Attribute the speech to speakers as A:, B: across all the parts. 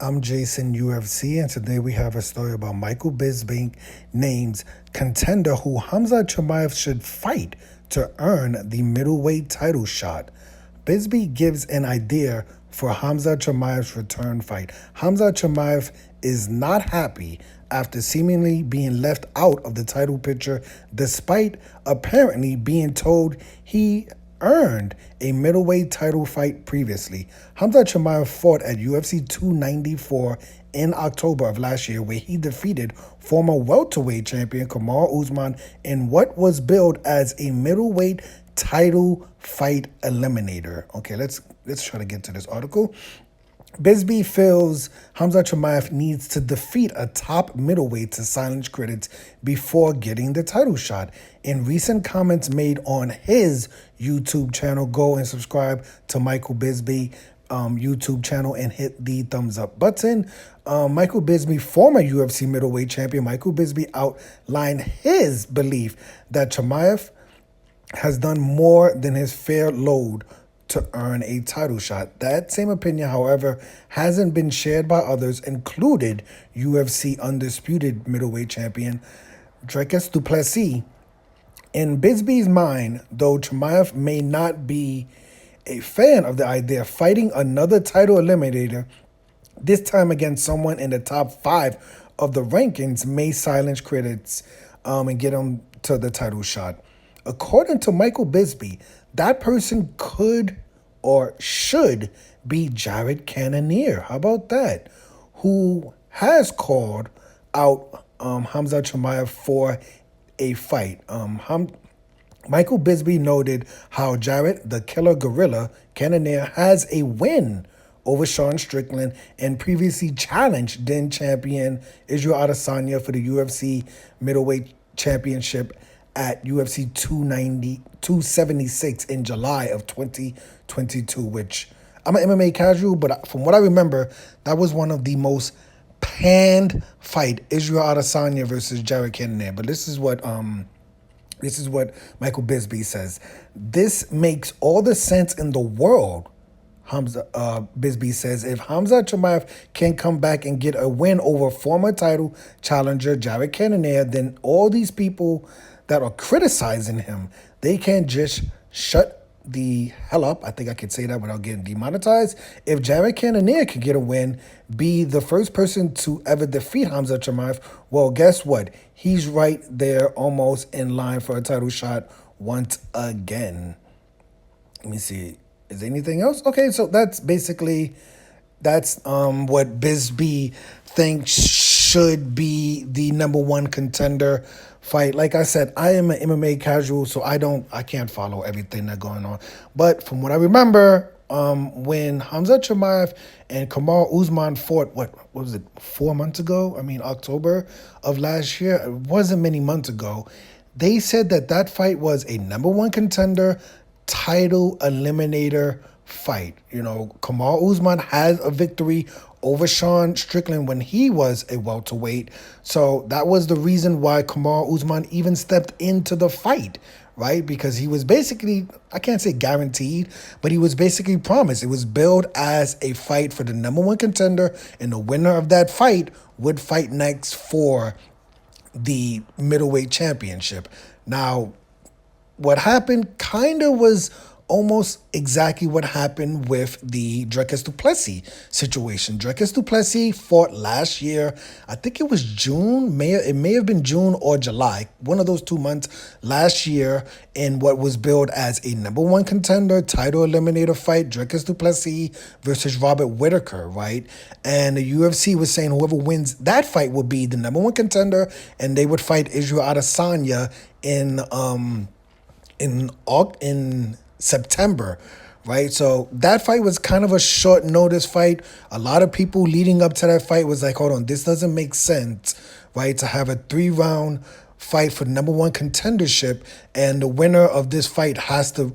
A: I'm Jason UFC, and today we have a story about Michael Bisping names Contender who Khamzat Chimaev should fight to earn the middleweight title shot. Bisping gives an idea for Khamzat Chimaev's return fight. Khamzat Chimaev is not happy after seemingly being left out of the title picture despite apparently being told he earned a middleweight title fight previously. Khamzat Chimaev fought at UFC 294 in October of last year, where he defeated former welterweight champion Kamaru Usman in what was billed as a middleweight title fight eliminator. Okay, let's try to get to this article. Bisping feels Khamzat Chimaev needs to defeat a top middleweight to silence critics before getting the title shot. In recent comments made on his YouTube channel, go and subscribe to Michael Bisping YouTube channel and hit the thumbs up button. Michael Bisping, former UFC middleweight champion, Michael Bisping outlined his belief that Chimaev has done more than his fair load to earn a title shot. That same opinion, however, hasn't been shared by others, included UFC undisputed middleweight champion Dricus du Plessis. In Bisping's mind, though Chimaev may not be a fan of the idea of fighting another title eliminator, this time against someone in the top 5 of the rankings may silence critics and get him to the title shot. According to Michael Bisping, that person could or should be Jared Cannonier. How about that? Who has called out Khamzat Chimaev for a fight. Michael Bisping noted how Jared, the killer gorilla, Cannonier, has a win over Sean Strickland and previously challenged then champion Israel Adesanya for the UFC middleweight championship at UFC 276 in July of 2022, which I'm an MMA casual, but from what I remember, that was one of the most panned fight, Israel Adesanya versus Jared Cannonier. But this is what Michael Bisping says. This makes all the sense in the world. Bisping says, if Khamzat Chimaev can come back and get a win over former title challenger Jared Cannonier, then all these people that are criticizing him, they can't just shut the hell up. I think I could say that without getting demonetized. If Jared Cannonier could get a win, be the first person to ever defeat Khamzat Chimaev, well, guess what? He's right there almost in line for a title shot once again. Let me see. Is there anything else? Okay, so that's basically, that's what Bisping thinks should be the #1 contender fight. Like I said, I am an MMA casual, so I can't follow everything that's going on. But from what I remember, when Khamzat Chimaev and Kamaru Usman fought, what was it, 4 months ago? I mean, October of last year. It wasn't many months ago. They said that fight was a #1 contender title eliminator fight. You know, Kamaru Usman had a victory over Sean Strickland when he was a welterweight. So that was the reason why Kamaru Usman even stepped into the fight, right? Because he was basically, I can't say guaranteed, but he was basically promised. It was billed as a fight for the #1 contender, and the winner of that fight would fight next for the middleweight championship. Now, what happened kind of was almost exactly what happened with the Dricus du Plessis situation. Dricus du Plessis fought last year, I think it was June, it may have been June or July, one of those 2 months last year, in what was billed as a #1 contender title eliminator fight, Dricus du Plessis versus Robert Whittaker, right? And the UFC was saying whoever wins that fight would be the #1 contender, and they would fight Israel Adesanya in September, right? So that fight was kind of a short notice fight. A lot of people leading up to that fight was like, hold on, this doesn't make sense, right? To have a 3-round fight for #1 contendership, and the winner of this fight has to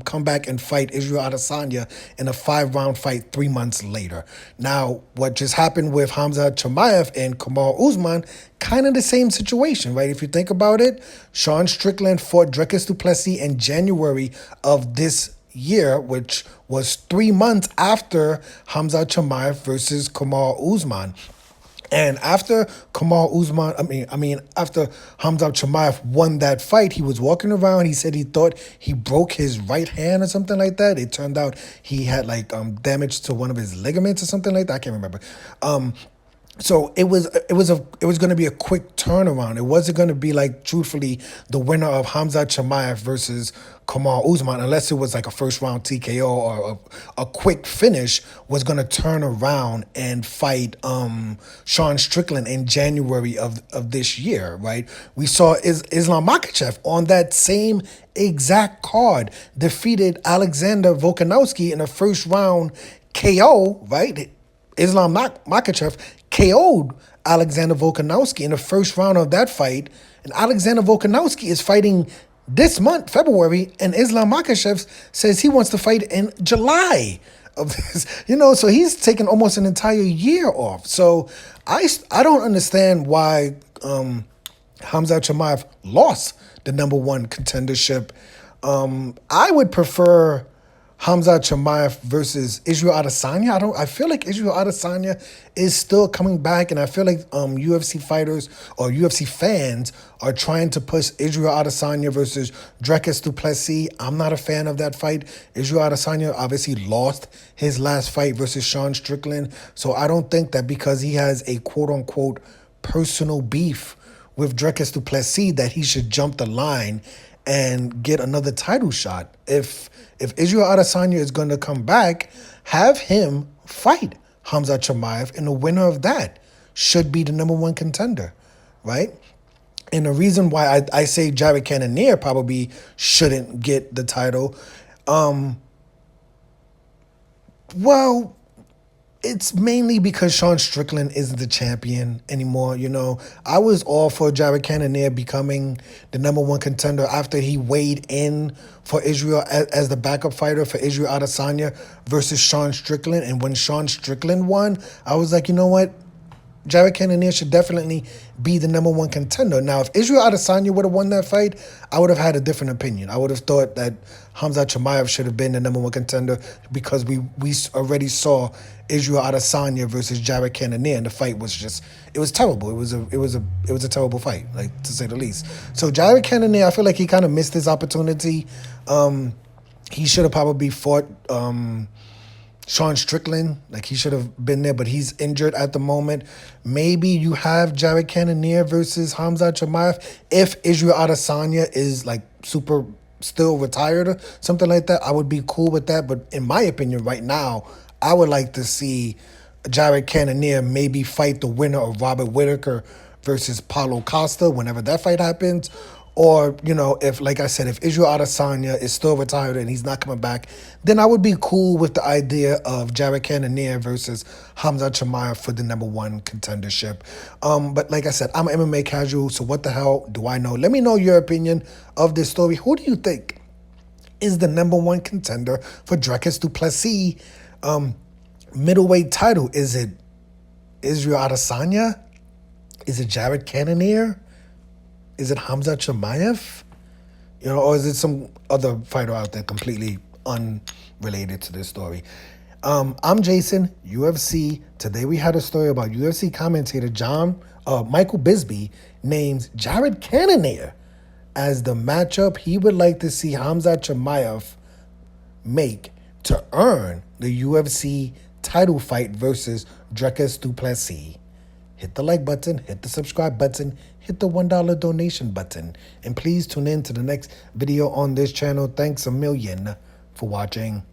A: come back and fight Israel Adesanya in a 5-round fight 3 months later. Now, what just happened with Khamzat Chimaev and Kamaru Usman, kind of the same situation, right? If you think about it, Sean Strickland fought Dricus du Plessis in January of this year, which was 3 months after Khamzat Chimaev versus Kamar Usman. And after after Khamzat Chimaev won that fight, he was walking around. He said he thought he broke his right hand or something like that. It turned out he had damage to one of his ligaments or something like that. I can't remember. So it was going to be a quick turnaround. It wasn't going to be truthfully, the winner of Khamzat Chimaev versus Kamar Usman, unless it was like a first round TKO or a quick finish, was going to turn around and fight Sean Strickland in January of this year, right? We saw Islam Makhachev on that same exact card defeated Alexander Volkanovski in a first round KO, right? Islam Makhachev KO'd Alexander Volkanovski in the first round of that fight. And Alexander Volkanovski is fighting this month, February, and Islam Makhachev says he wants to fight in July of this. So he's taken almost an entire year off. So I don't understand why Khamzat Chimaev lost the number one contendership. I would prefer Khamzat Chimaev versus Israel Adesanya. I feel like Israel Adesanya is still coming back, and I feel like UFC fighters or UFC fans are trying to push Israel Adesanya versus Dricus du Plessis. I'm not a fan of that fight. Israel Adesanya obviously lost his last fight versus Sean Strickland, so I don't think that because he has a quote-unquote personal beef with Dricus du Plessis that he should jump the line and get another title shot. If Israel Adesanya is going to come back, have him fight Khamzat Chimaev, and the winner of that should be the number one contender, right? And the reason why I say Jared Cannonier probably shouldn't get the title, well, it's mainly because Sean Strickland isn't the champion anymore. I was all for Jared Cannonier becoming the number one contender after he weighed in for Israel as the backup fighter for Israel Adesanya versus Sean Strickland. And when Sean Strickland won, I was like, you know what? Jared Cannonier should definitely be the number one contender. Now, if Israel Adesanya would have won that fight, I would have had a different opinion. I would have thought that Khamzat Chimaev should have been the number one contender because we already saw Israel Adesanya versus Jared Cannonier, and the fight was it was terrible. It was a terrible fight, to say the least. So Jared Cannonier, I feel like he kind of missed his opportunity. He should have probably fought Sean Strickland, he should have been there, but he's injured at the moment. Maybe you have Jared Cannonier versus Khamzat Chimaev if Israel Adesanya is super still retired or something like that. I would be cool with that, but in my opinion, right now, I would like to see Jared Cannonier maybe fight the winner of Robert Whittaker versus Paulo Costa whenever that fight happens. Or, if, like I said, if Israel Adesanya is still retired and he's not coming back, then I would be cool with the idea of Jared Cannonier versus Khamzat Chimaev for the number one contendership. But like I said, I'm an MMA casual, so what the hell do I know? Let me know your opinion of this story. Who do you think is the number one contender for Dricus du Plessis middleweight title? Is it Israel Adesanya? Is it Jared Cannonier? Is it Khamzat Chimaev? Or is it some other fighter out there completely unrelated to this story? I'm Jason, UFC. Today we had a story about UFC commentator Michael Bisping names Jared Cannonier as the matchup he would like to see Khamzat Chimaev make to earn the UFC title fight versus Dricus du Plessis. Hit the like button, hit the subscribe button, hit the $1 donation button, and please tune in to the next video on this channel. Thanks a million for watching.